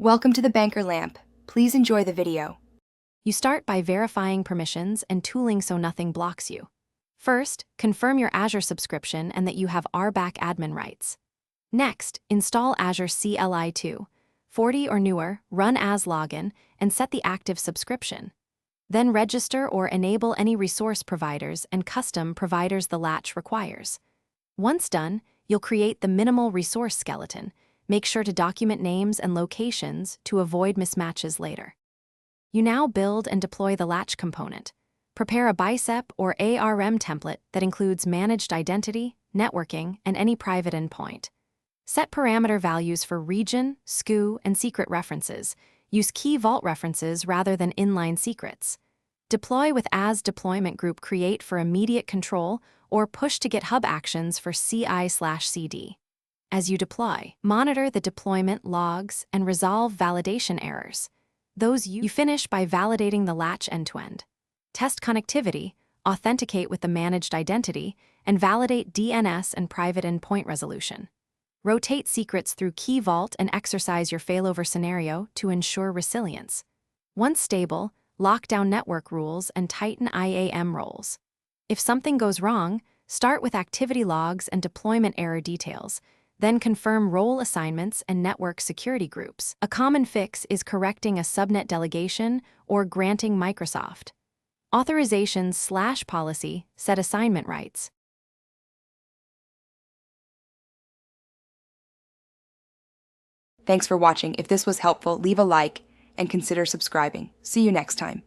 Welcome to the Banker Lamp. Please enjoy the video. You start by verifying permissions and tooling so nothing blocks you. First, confirm your Azure subscription and that you have RBAC admin rights. Next, install Azure CLI 2, 40 or newer, run as login, and set the active subscription. Then register or enable any resource providers and custom providers the latch requires. Once done, you'll create the minimal resource skeleton. Make sure to document names and locations to avoid mismatches later. You now build and deploy the latch component. Prepare a bicep or ARM template that includes managed identity, networking, and any private endpoint. Set parameter values for region, SKU, and secret references. Use key vault references rather than inline secrets. Deploy with as deployment group create for immediate control or push to GitHub actions for CI/CD. As you deploy, monitor the deployment logs and resolve validation errors. You finish by validating the latch end-to-end. Test connectivity, authenticate with the managed identity, and validate DNS and private endpoint resolution. Rotate secrets through Key Vault and exercise your failover scenario to ensure resilience. Once stable, lock down network rules and tighten IAM roles. If something goes wrong, start with activity logs and deployment error details. Then confirm role assignments and network security groups. A common fix is correcting a subnet delegation or granting Microsoft authorizations/policy set assignment rights. Thanks for watching. If this was helpful, leave a like and consider subscribing. See you next time.